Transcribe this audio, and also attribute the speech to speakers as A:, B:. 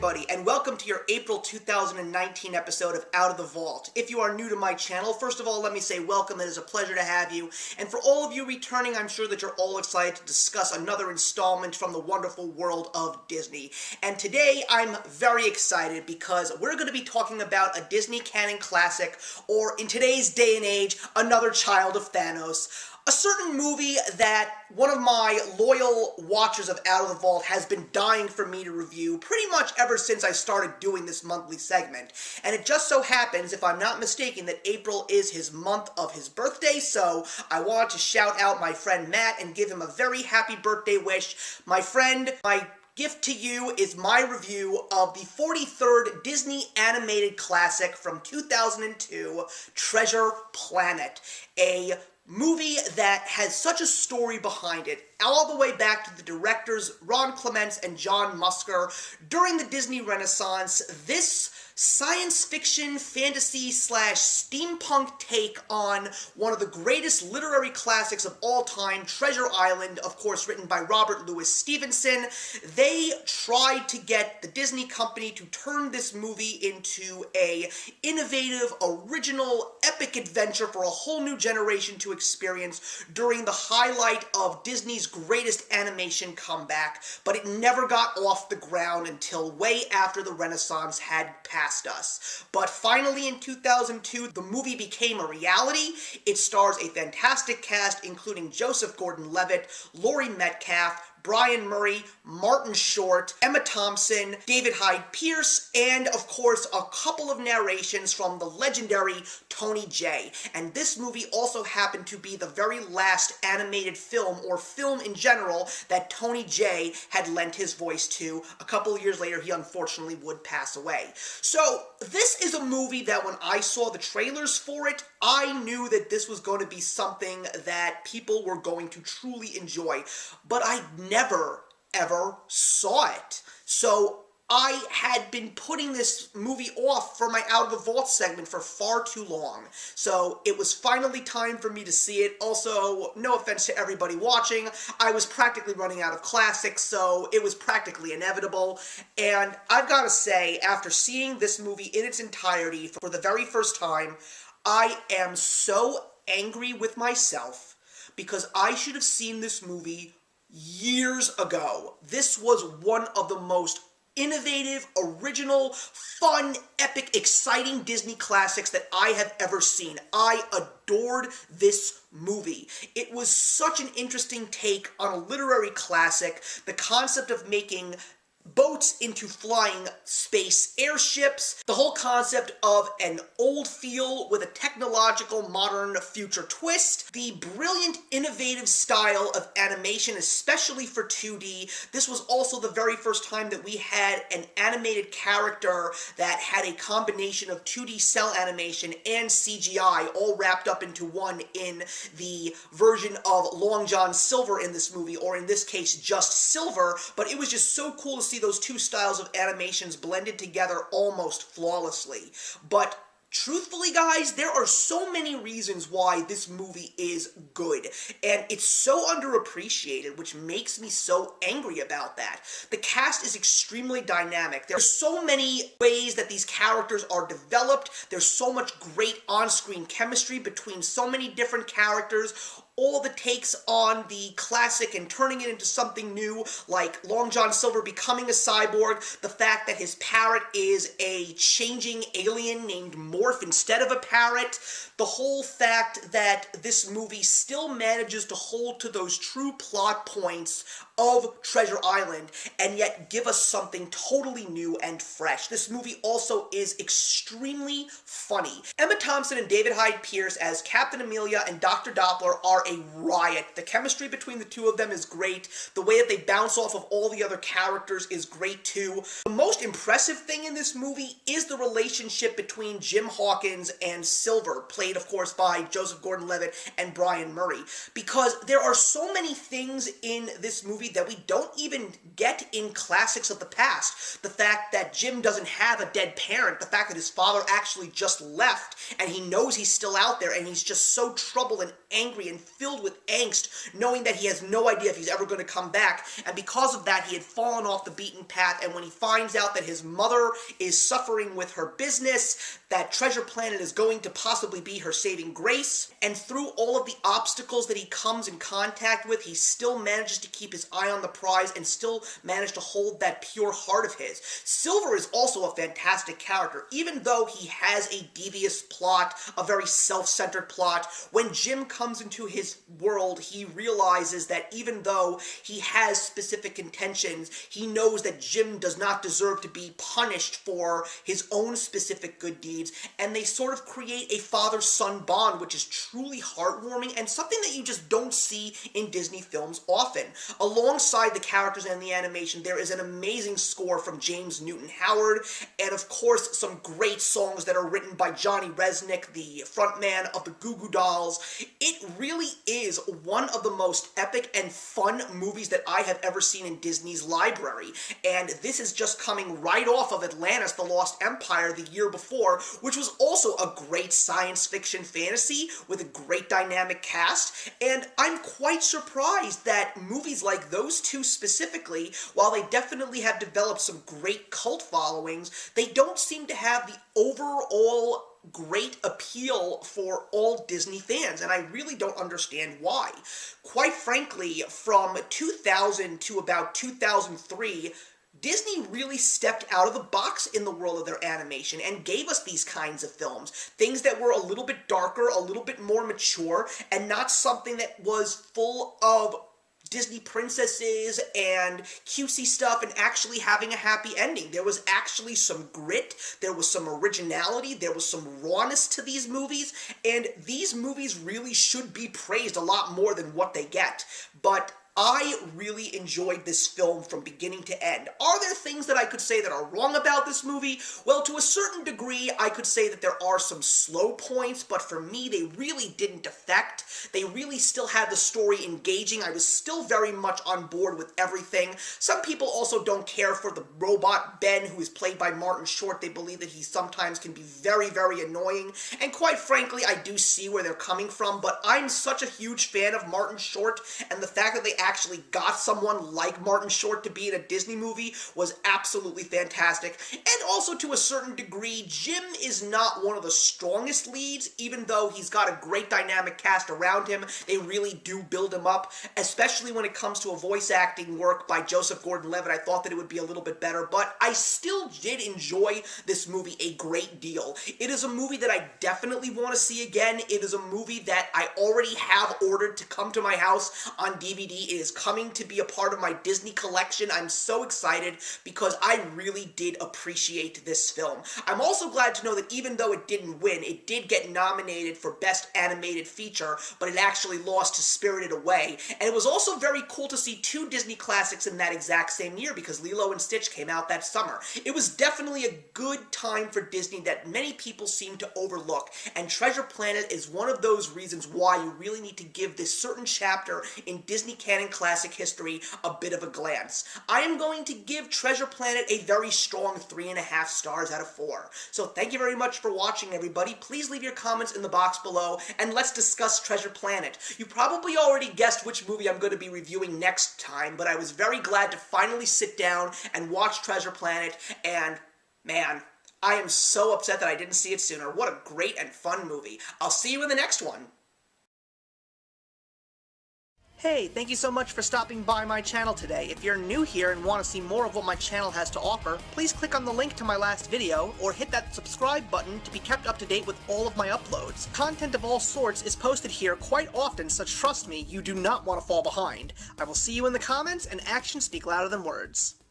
A: everybody, and welcome to your April 2019 episode of Out of the Vault. If you are new to my channel, first of all, let me say welcome. It is a pleasure to have you. And for all of you returning, I'm sure that you're all excited to discuss another installment from the wonderful world of Disney. And today, I'm very excited because we're going to be talking about a Disney canon classic, or in today's day and age, another child of Thanos. A certain movie that one of my loyal watchers of Out of the Vault has been dying for me to review pretty much ever since I started doing this monthly segment. And it just so happens, if I'm not mistaken, that April is his month of his birthday, so I want to shout out my friend Matt and give him a very happy birthday wish. My friend, my gift to you is my review of the 43rd Disney animated classic from 2002, Treasure Planet, a movie that has such a story behind it, all the way back to the directors Ron Clements and John Musker. During the Disney Renaissance, this science fiction, fantasy / steampunk take on one of the greatest literary classics of all time, Treasure Island, of course written by Robert Louis Stevenson. They tried to get the Disney company to turn this movie into a innovative, original, epic adventure for a whole new generation to experience during the highlight of Disney's greatest animation comeback, but it never got off the ground until way after the Renaissance had passed us. But finally in 2002, the movie became a reality. It stars a fantastic cast, including Joseph Gordon-Levitt, Laurie Metcalf, Brian Murray, Martin Short, Emma Thompson, David Hyde Pierce, and of course a couple of narrations from the legendary Tony Jay. And this movie also happened to be the very last animated film, or film in general, that Tony Jay had lent his voice to. A couple of years later, he unfortunately would pass away. So this is a movie that when I saw the trailers for it, I knew that this was going to be something that people were going to truly enjoy. But I never, ever saw it. So I had been putting this movie off for my Out of the Vault segment for far too long. So it was finally time for me to see it. Also, no offense to everybody watching, I was practically running out of classics, so it was practically inevitable. And I've got to say, after seeing this movie in its entirety for the very first time, I am so angry with myself because I should have seen this movie years ago. This was one of the most innovative, original, fun, epic, exciting Disney classics that I have ever seen. I adored this movie. It was such an interesting take on a literary classic. The concept of making boats into flying space airships, the whole concept of an old feel with a technological modern future twist, the brilliant innovative style of animation, especially for 2D. This was also the very first time that we had an animated character that had a combination of 2D cell animation and CGI all wrapped up into one in the version of Long John Silver in this movie, or in this case just Silver. But it was just so cool to see those two styles of animations blended together almost flawlessly. But truthfully, guys, there are so many reasons why this movie is good, and it's so underappreciated, which makes me so angry about that. The cast is extremely dynamic. There's so many ways that these characters are developed. There's so much great on-screen chemistry between so many different characters. All the takes on the classic and turning it into something new, like Long John Silver becoming a cyborg, the fact that his parrot is a changing alien named Morph instead of a parrot, the whole fact that this movie still manages to hold to those true plot points of Treasure Island, and yet give us something totally new and fresh. This movie also is extremely funny. Emma Thompson and David Hyde Pierce as Captain Amelia and Dr. Doppler are a riot. The chemistry between the two of them is great. The way that they bounce off of all the other characters is great too. The most impressive thing in this movie is the relationship between Jim Hawkins and Silver, played of course by Joseph Gordon-Levitt and Brian Murray, because there are so many things in this movie that we don't even get in classics of the past. The fact that Jim doesn't have a dead parent, the fact that his father actually just left, and he knows he's still out there, and he's just so troubled and angry and filled with angst, knowing that he has no idea if he's ever going to come back, and because of that, he had fallen off the beaten path, and when he finds out that his mother is suffering with her business, that Treasure Planet is going to possibly be her saving grace, and through all of the obstacles that he comes in contact with, he still manages to keep his eye on the prize and still manage to hold that pure heart of his. Silver is also a fantastic character, even though he has a devious plot, a very self-centered plot. When Jim comes into his world, he realizes that even though he has specific intentions, he knows that Jim does not deserve to be punished for his own specific good deeds, and they sort of create a father-son bond, which is truly heartwarming and something that you just don't see in Disney films often. Alongside the characters and the animation, there is an amazing score from James Newton Howard, and of course some great songs that are written by Johnny Resnick, the frontman of the Goo Goo Dolls. It really is one of the most epic and fun movies that I have ever seen in Disney's library, and this is just coming right off of Atlantis: The Lost Empire the year before, which was also a great science fiction fantasy with a great dynamic cast, and I'm quite surprised that movies like those two specifically, while they definitely have developed some great cult followings, they don't seem to have the overall great appeal for all Disney fans, and I really don't understand why. Quite frankly, from 2000 to about 2003, Disney really stepped out of the box in the world of their animation and gave us these kinds of films. Things that were a little bit darker, a little bit more mature, and not something that was full of Disney princesses and cutesy stuff and actually having a happy ending. There was actually some grit, there was some originality, there was some rawness to these movies, and these movies really should be praised a lot more than what they get. But I really enjoyed this film from beginning to end. Are there things that I could say that are wrong about this movie? Well, to a certain degree, I could say that there are some slow points, but for me, they really didn't affect. They really still had the story engaging. I was still very much on board with everything. Some people also don't care for the robot Ben, who is played by Martin Short. They believe that he sometimes can be very, very annoying, and quite frankly, I do see where they're coming from, but I'm such a huge fan of Martin Short, and the fact that they actually got someone like Martin Short to be in a Disney movie was absolutely fantastic. And also, to a certain degree, Jim is not one of the strongest leads, even though he's got a great dynamic cast around him. They really do build him up, especially when it comes to a voice acting work by Joseph Gordon-Levitt. I thought that it would be a little bit better, but I still did enjoy this movie a great deal. It is a movie that I definitely want to see again. It is a movie that I already have ordered to come to my house on DVD. It is coming to be a part of my Disney collection. I'm so excited because I really did appreciate this film. I'm also glad to know that even though it didn't win, it did get nominated for Best Animated Feature, but it actually lost to Spirited Away. And it was also very cool to see two Disney classics in that exact same year because Lilo and Stitch came out that summer. It was definitely a good time for Disney that many people seem to overlook, and Treasure Planet is one of those reasons why you really need to give this certain chapter in Disney canon classic history a bit of a glance. I am going to give Treasure Planet a very strong 3.5 stars out of 4. So thank you very much for watching, everybody. Please leave your comments in the box below, and let's discuss Treasure Planet. You probably already guessed which movie I'm going to be reviewing next time, but I was very glad to finally sit down and watch Treasure Planet, and man, I am so upset that I didn't see it sooner. What a great and fun movie. I'll see you in the next one. Hey, thank you so much for stopping by my channel today. If you're new here and want to see more of what my channel has to offer, please click on the link to my last video, or hit that subscribe button to be kept up to date with all of my uploads. Content of all sorts is posted here quite often, so trust me, you do not want to fall behind. I will see you in the comments, and actions speak louder than words.